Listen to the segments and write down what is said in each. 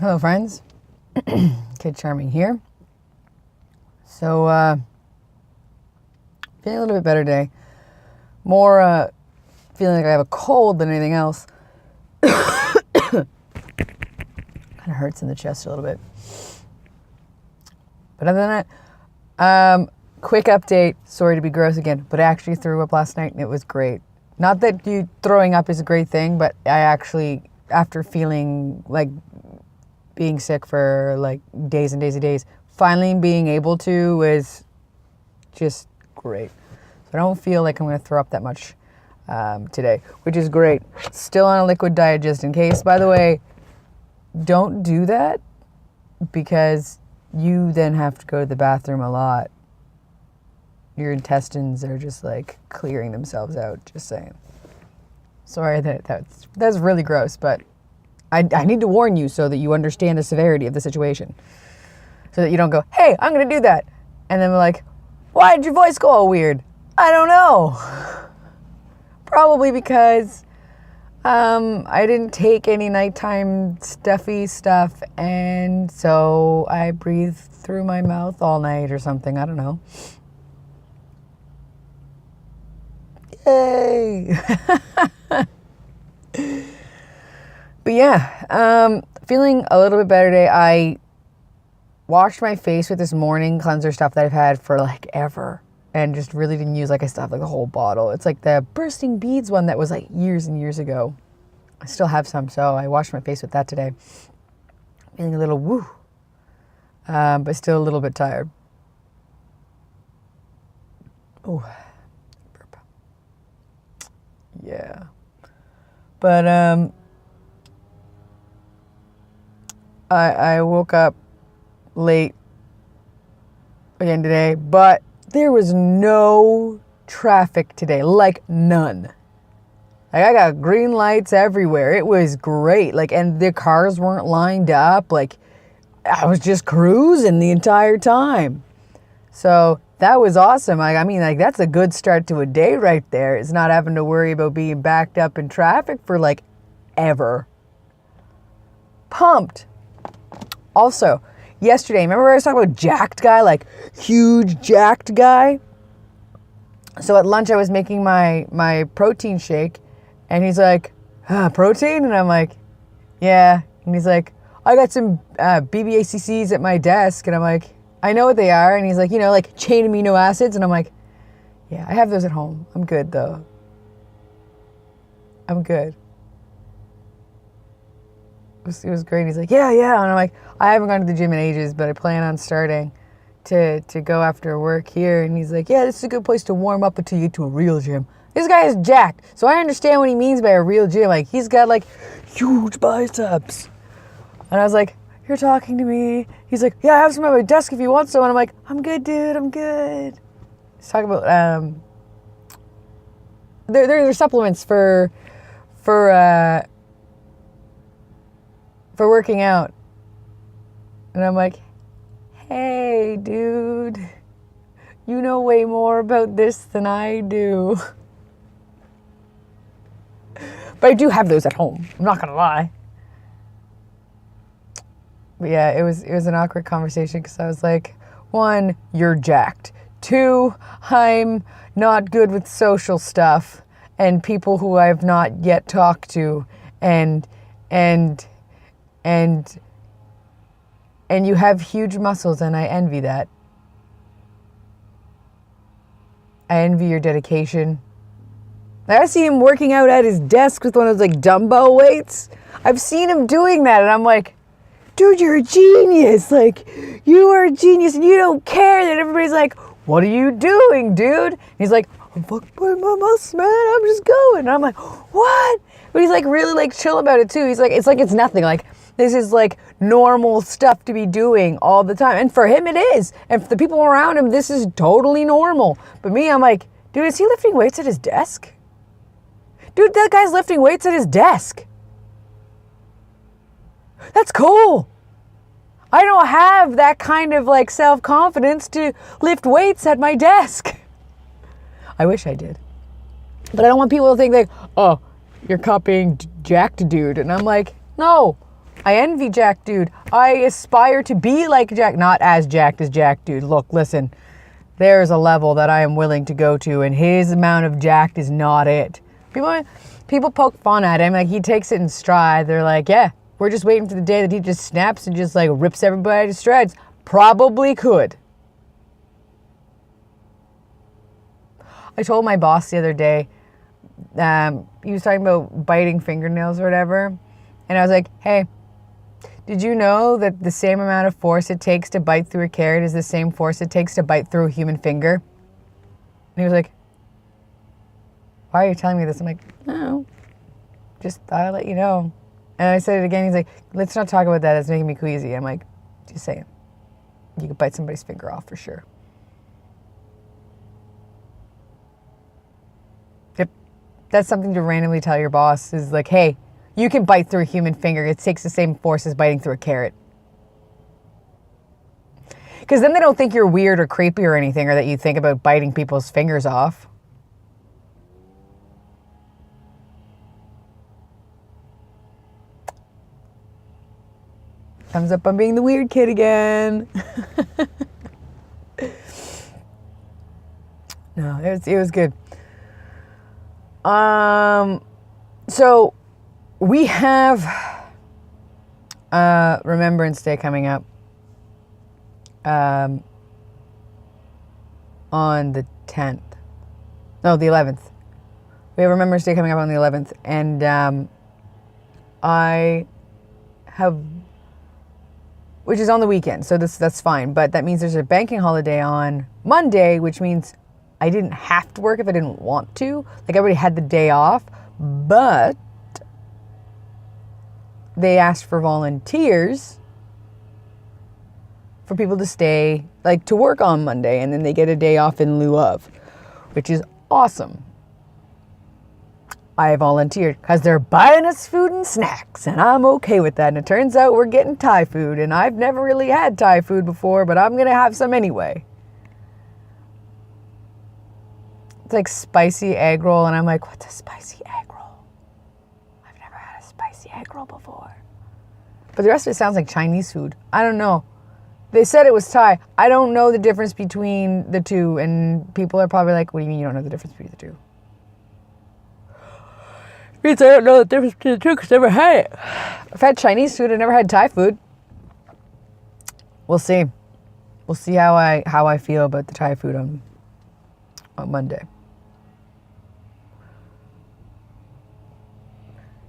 Hello, friends. Kid Charming here. So, feeling a little bit better today. More feeling like I have a cold than anything else. Kind of hurts in the chest a little bit. But other than that, quick update. Sorry to be gross again, but I actually threw up last night and it was great. Not that you throwing up is a great thing, but I actually, after feeling like being sick for like days and days and days, finally being able to was just great. So I don't feel like I'm going to throw up that much today, which is great. Still on a liquid diet just in case. By the way, don't do that because you then have to go to the bathroom a lot. Your intestines are just like clearing themselves out, just saying. Sorry that's really gross, but I need to warn you so that you understand the severity of the situation. So that you don't go, hey, I'm going to do that. And then we're like, why did your voice go all weird? I don't know. Probably because I didn't take any nighttime stuffy stuff, and so I breathed through my mouth all night or something. I don't know. Yay! But yeah, feeling a little bit better today. I washed my face with this morning cleanser stuff that I've had for like ever, and just really didn't use, like, I still have like a whole bottle. It's like the Bursting Beads one that was like years and years ago. I still have some, so I washed my face with that today. Feeling a little woo, but still a little bit tired. Oh, burp. Yeah. But I woke up late again today, but there was no traffic today, like none. Like, I got green lights everywhere. It was great. Like, and the cars weren't lined up. Like, I was just cruising the entire time. So that was awesome. I mean, like, that's a good start to a day right there. It's not having to worry about being backed up in traffic for like ever. Pumped. Also, yesterday, remember I was talking about jacked guy, like huge jacked guy? So at lunch I was making my protein shake, and he's like, protein? And I'm like, yeah. And he's like, I got some BBACCs at my desk. And I'm like, I know what they are. And he's like, you know, like chain amino acids. And I'm like, yeah, I have those at home. I'm good though. I'm good. It was great. He's like, yeah. And I'm like, I haven't gone to the gym in ages, but I plan on starting to go after work here. And he's like, yeah, this is a good place to warm up until you get to a real gym. This guy is jacked, so I understand what he means by a real gym. Like, he's got like huge biceps. And I was like, you're talking to me? He's like, yeah, I have some at my desk if you want some. And I'm like, I'm good, dude, I'm good. He's talking about they're supplements for working out. And I'm like, hey, dude, you know way more about this than I do. But I do have those at home. I'm not gonna lie. But yeah, it was an awkward conversation because I was like, 1, you're jacked. 2, I'm not good with social stuff and people who I've not yet talked to, and you have huge muscles, and I envy that. I envy your dedication. I see him working out at his desk with one of those like dumbbell weights. I've seen him doing that, and I'm like, dude, you're a genius. Like, you are a genius, and you don't care that everybody's like, what are you doing, dude? And he's like, I'm fucked by my muscle, man. I'm just going. And I'm like, what? But he's like really like chill about it too. He's like, it's nothing. Like, this is like normal stuff to be doing all the time. And for him, it is. And for the people around him, this is totally normal. But me, I'm like, dude, is he lifting weights at his desk? Dude, that guy's lifting weights at his desk. That's cool. I don't have that kind of like self-confidence to lift weights at my desk. I wish I did. But I don't want people to think like, oh, you're copying jacked dude. And I'm like, no, I envy Jack Dude. I aspire to be like Jack, not as jacked as Jack Dude. Look, listen, there's a level that I am willing to go to, and his amount of jacked is not it. People poke fun at him, like he takes it in stride. They're like, yeah, we're just waiting for the day that he just snaps and just like rips everybody to shreds. Probably could. I told my boss the other day, he was talking about biting fingernails or whatever, and I was like, hey, did you know that the same amount of force it takes to bite through a carrot is the same force it takes to bite through a human finger? And he was like, why are you telling me this? I'm like, no, just thought I'd let you know. And I said it again. He's like, let's not talk about that. That's making me queasy. I'm like, just saying. You could bite somebody's finger off for sure. Yep. That's something to randomly tell your boss is like, hey, you can bite through a human finger. It takes the same force as biting through a carrot. Because then they don't think you're weird or creepy or anything, or that you think about biting people's fingers off. Thumbs up on being the weird kid again. No, it was good. So we have Remembrance Day coming up on the 10th. No, the 11th. We have Remembrance Day coming up on the 11th, and I have, which is on the weekend, so that's fine. But that means there's a banking holiday on Monday, which means I didn't have to work if I didn't want to. Like, everybody had the day off, but they asked for volunteers for people to stay, like, to work on Monday, and then they get a day off in lieu of, which is awesome. I volunteered because they're buying us food and snacks, and I'm okay with that. And it turns out we're getting Thai food, and I've never really had Thai food before, but I'm going to have some anyway. It's like spicy egg roll, and I'm like, what's a spicy egg roll? I've never had a spicy egg roll before. But the rest of it sounds like Chinese food. I don't know. They said it was Thai. I don't know the difference between the two, and people are probably like, what do you mean you don't know the difference between the two? Means I don't know the difference between the two because I've never had it. I've had Chinese food. I've never had Thai food. We'll see. We'll see how I feel about the Thai food on Monday.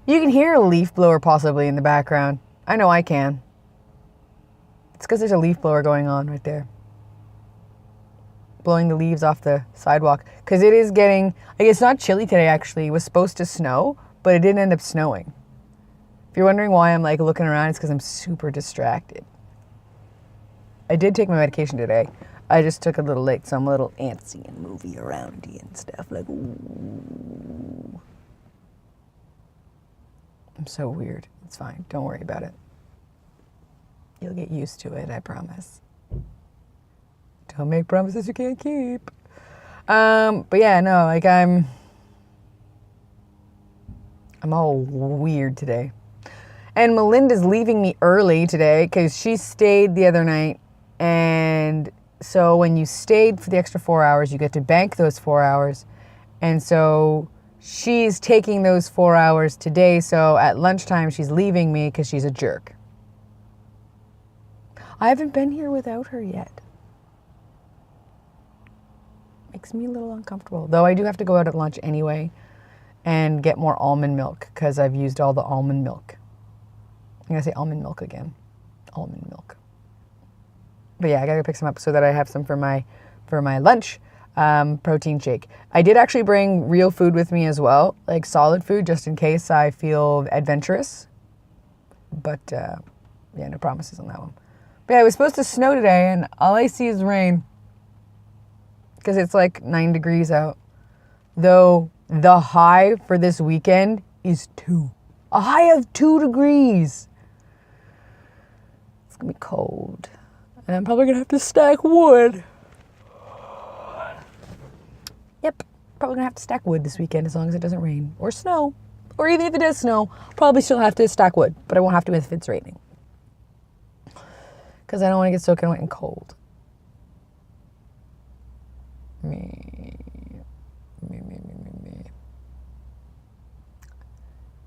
You can hear a leaf blower possibly in the background. I know I can. It's because there's a leaf blower going on right there, blowing the leaves off the sidewalk. Because it is getting, like, it's not chilly today actually. It was supposed to snow, but it didn't end up snowing. If you're wondering why I'm like looking around, it's because I'm super distracted. I did take my medication today. I just took a little late, so I'm a little antsy and movie aroundy and stuff. Like, ooh. I'm so weird. It's fine. Don't worry about it. You'll get used to it, I promise. Don't make promises you can't keep. But yeah, no, like I'm all weird today. And Melinda's leaving me early today because she stayed the other night. And so when you stayed for the extra 4 hours, you get to bank those 4 hours. And so she's taking those 4 hours today. So at lunchtime, she's leaving me because she's a jerk. I haven't been here without her yet. Makes me a little uncomfortable. Though I do have to go out at lunch anyway and get more almond milk because I've used all the almond milk. I'm going to say almond milk again. Almond milk. But yeah, I got to go pick some up so that I have some for my lunch protein shake. I did actually bring real food with me as well, like solid food, just in case I feel adventurous. But yeah, no promises on that one. But yeah, it was supposed to snow today, and all I see is rain. Because it's like 9 degrees out. Though the high for this weekend is 2. A high of 2 degrees. It's going to be cold. And I'm probably going to have to stack wood. Yep. Probably going to have to stack wood this weekend as long as it doesn't rain. Or snow. Or even if it does snow, probably still have to stack wood, but I won't have to if it's raining. Because I don't want to get soaking wet and cold. Me.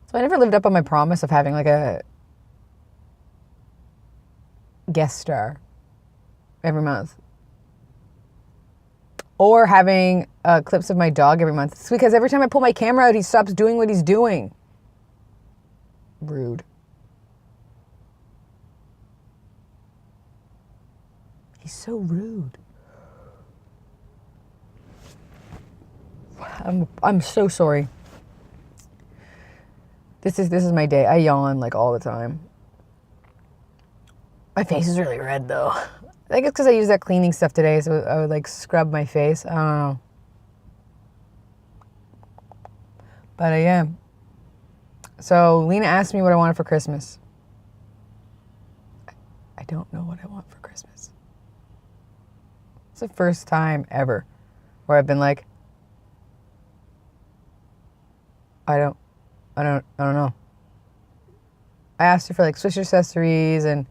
So I never lived up on my promise of having like a guest star every month. Or having clips of my dog every month. It's because every time I pull my camera out, he stops doing what he's doing. Rude. He's so rude. I'm so sorry. This is my day. I yawn like all the time. My face is really red though. I think it's because I used that cleaning stuff today, so I would like scrub my face. I don't know. But I am. So Lena asked me what I wanted for Christmas. I don't know what I want for Christmas. It's the first time ever where I've been like, I don't know. I asked her for like Swiss accessories and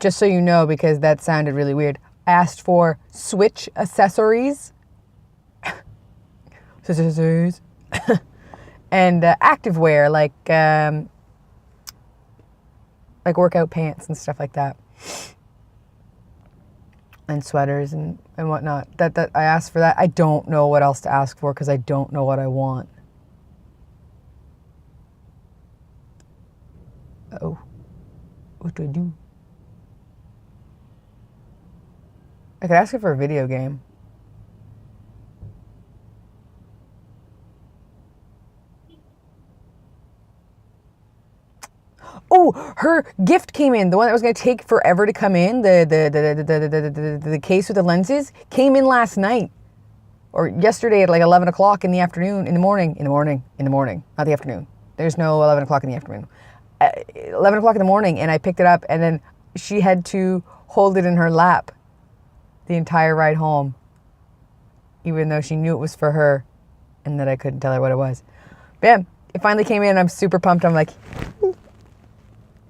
just so you know, because that sounded really weird, I asked for Switch accessories. Accessories. And activewear, like workout pants and stuff like that. And sweaters and whatnot. That I asked for that. I don't know what else to ask for because I don't know what I want. Uh-oh. What do I do? I could ask her for a video game. Oh, her gift came in. The one that was going to take forever to come in, the case with the lenses, came in last night. Or yesterday at like 11 o'clock in the afternoon, in the morning, not the afternoon. There's no 11 o'clock in the afternoon. 11 o'clock in the morning, and I picked it up, and then she had to hold it in her lap the entire ride home, even though she knew it was for her and that I couldn't tell her what it was. Bam, it finally came in. I'm super pumped. I'm like,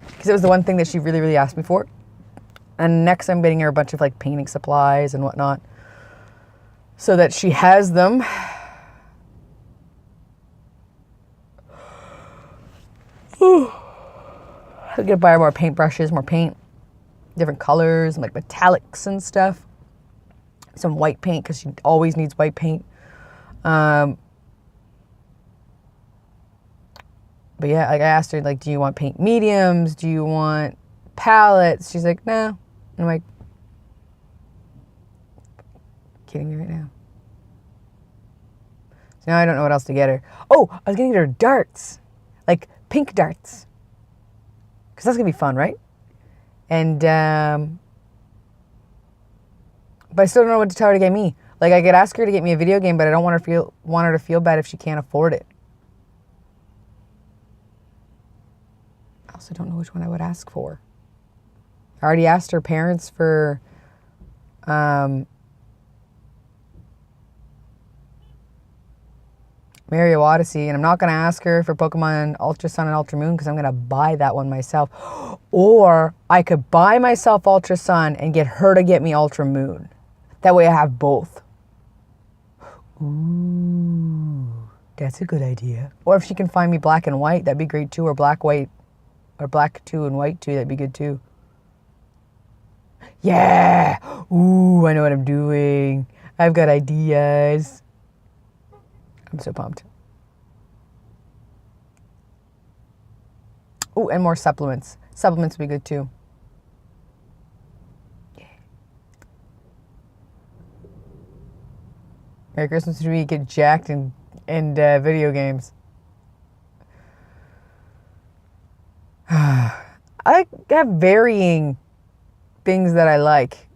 because it was the one thing that she really, really asked me for. And next I'm getting her a bunch of like painting supplies and whatnot so that she has them. I'm gonna buy her more paintbrushes, more paint, different colors, like metallics and stuff. Some white paint because she always needs white paint. But yeah, like I asked her, like, do you want paint mediums? Do you want palettes? She's like, no. I'm like, kidding me right now. So now I don't know what else to get her. Oh, I was gonna get her darts, like pink darts, because that's gonna be fun, right? And but I still don't know what to tell her to get me. Like I could ask her to get me a video game, but I don't want her to feel bad if she can't afford it. I also don't know which one I would ask for. I already asked her parents for Mario Odyssey, and I'm not going to ask her for Pokemon Ultra Sun and Ultra Moon because I'm going to buy that one myself. Or I could buy myself Ultra Sun and get her to get me Ultra Moon. That way I have both. Ooh, that's a good idea. Or if she can find me black and white, that'd be great too. Or black, white, or black 2 and white 2, that'd be good too. Yeah! Ooh, I know what I'm doing. I've got ideas. I'm so pumped. Ooh, and more supplements. Supplements would be good too. Yeah. Merry Christmas to me, get jacked and video games. I have varying things that I like.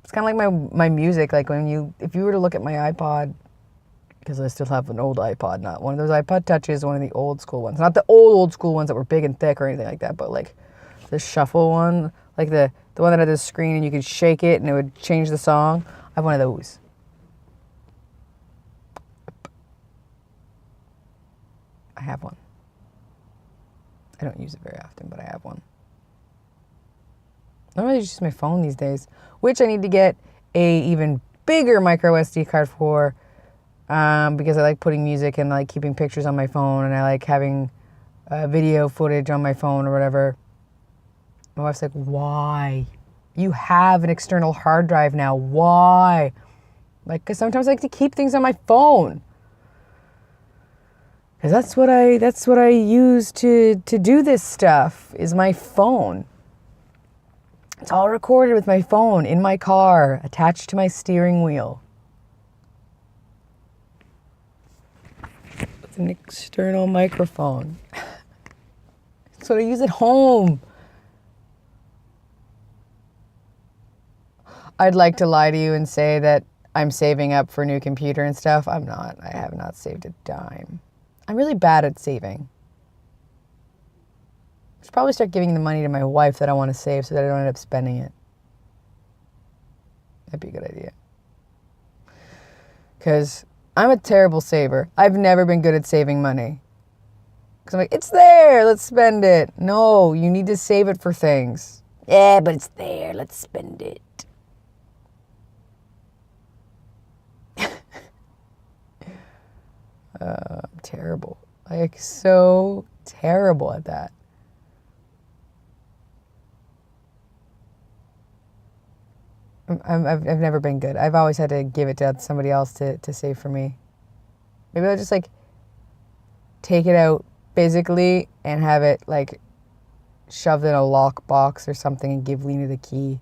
It's kind of like my music. Like if you were to look at my iPod, because I still have an old iPod, not one of those iPod Touches, one of the old school ones. Not the old school ones that were big and thick or anything like that, but like the shuffle one, like the one that had the screen and you could shake it and it would change the song. I have one of those. I have one. I don't use it very often, but I have one. I don't really use my phone these days, which I need to get a even bigger micro SD card for, because I like putting music and like keeping pictures on my phone, and I like having video footage on my phone or whatever. My wife's like, why? You have an external hard drive now. Why? Like, because sometimes I like to keep things on my phone. Because that's what I use to do this stuff, is my phone. It's all recorded with my phone in my car, attached to my steering wheel. With an external microphone. That's what I use at home. I'd like to lie to you and say that I'm saving up for a new computer and stuff. I'm not. I have not saved a dime. I'm really bad at saving. I should probably start giving the money to my wife that I want to save so that I don't end up spending it. That'd be a good idea. Because I'm a terrible saver. I've never been good at saving money. Because I'm like, it's there, let's spend it. No, you need to save it for things. Yeah, but it's there, let's spend it. I'm terrible. Like, so terrible at that. I've never been good. I've always had to give it to somebody else to save for me. Maybe I'll just like take it out physically and have it like shoved in a lock box or something and give Lena the key.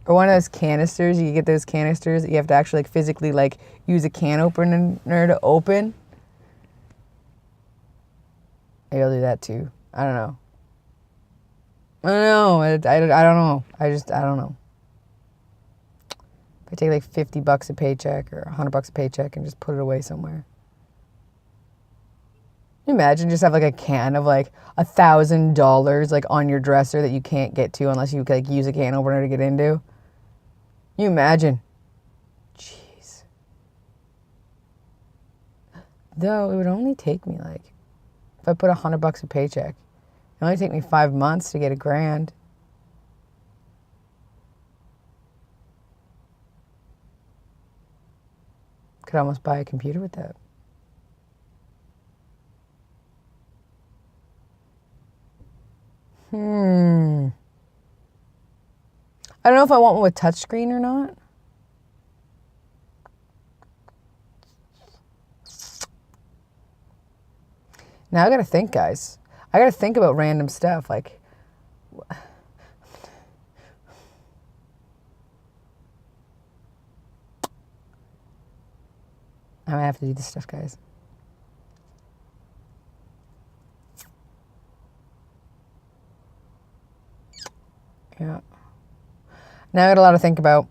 Or one of those canisters, you get those canisters that you have to actually like physically like use a can opener to open. Maybe I'll do that too. I don't know. I don't know. I don't know. I don't know. If I take like $50 a paycheck or $100 a paycheck and just put it away somewhere. Can you imagine just have like a can of like $1,000 like on your dresser that you can't get to unless you like use a can opener to get into? Can you imagine? Jeez. Though it would only take me like, if I put $100 a paycheck, it only take me 5 months to get $1,000. Could almost buy a computer with that. I don't know if I want one with touchscreen or not. Now I gotta think, guys. I gotta think about random stuff. Like, I might have to do this stuff, guys. Yeah. Now I got a lot to think about.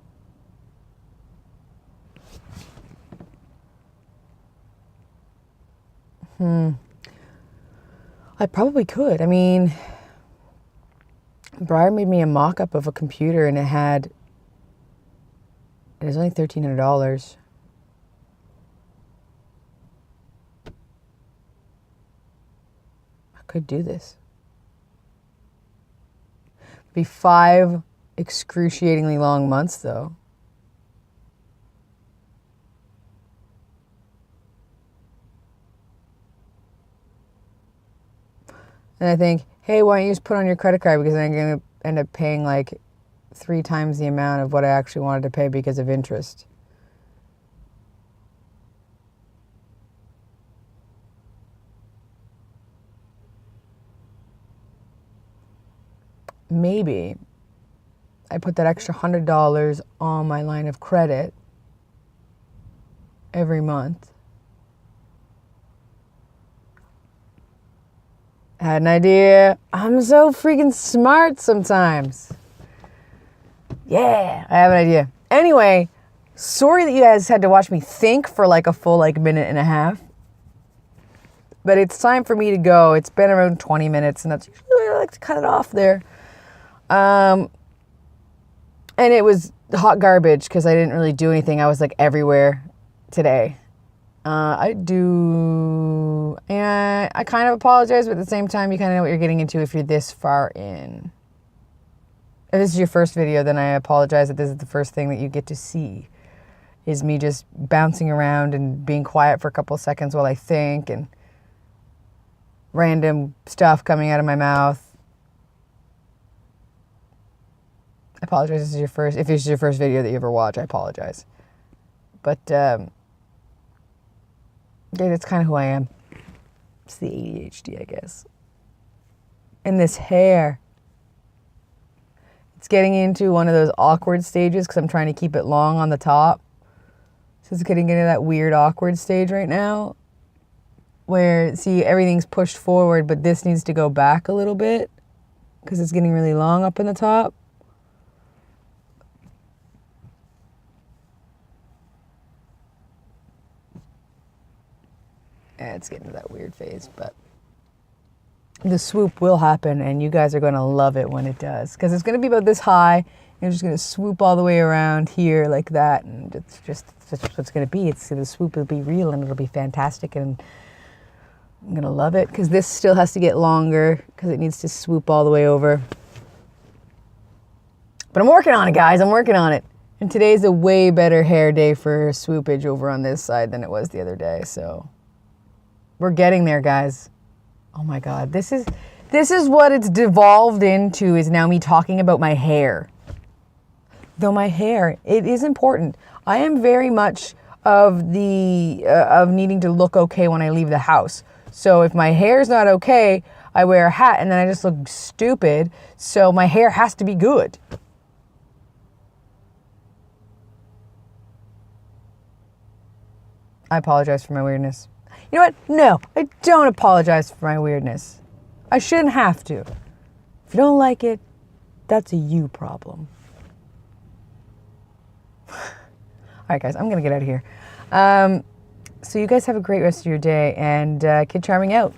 I probably could. I mean, Briar made me a mock-up of a computer and it was only $1,300. I could do this. It'd be 5 excruciatingly long months though. And I think, hey, why don't you just put on your credit card, because I'm going to end up paying like 3 times the amount of what I actually wanted to pay because of interest. Maybe I put that extra $100 on my line of credit every month. I had an idea. I'm so freaking smart sometimes. Yeah, I have an idea. Anyway, sorry that you guys had to watch me think for like a full like minute and a half. But it's time for me to go. It's been around 20 minutes and that's usually where I like to cut it off there. And it was hot garbage because I didn't really do anything. I was like everywhere today. I do, and I kind of apologize, but at the same time, you kind of know what you're getting into if you're this far in. If this is your first video, then I apologize that this is the first thing that you get to see, is me just bouncing around and being quiet for a couple of seconds while I think, and random stuff coming out of my mouth. I apologize, if this is your first video that you ever watch, I apologize. But, yeah, that's kind of who I am. It's the ADHD, I guess. And this hair. It's getting into one of those awkward stages because I'm trying to keep it long on the top. So it's getting into that weird awkward stage right now where, see, everything's pushed forward, but this needs to go back a little bit because it's getting really long up in the top. Yeah, it's getting to that weird phase, but the swoop will happen, and you guys are going to love it when it does, because it's going to be about this high, and you're just going to swoop all the way around here like that, and it's just that's what it's going to be. The swoop will be real, and it'll be fantastic, and I'm going to love it, because this still has to get longer, because it needs to swoop all the way over. But I'm working on it, guys. I'm working on it. And today's a way better hair day for swoopage over on this side than it was the other day, so we're getting there, guys. Oh my God, this is what it's devolved into, is now me talking about my hair. Though my hair, it is important. I am very much of the of needing to look okay when I leave the house. So if my hair's not okay, I wear a hat and then I just look stupid. So my hair has to be good. I apologize for my weirdness. You know what? No, I don't apologize for my weirdness. I shouldn't have to. If you don't like it, that's a you problem. All right, guys, I'm going to get out of here. So you guys have a great rest of your day, and Kid Charming out.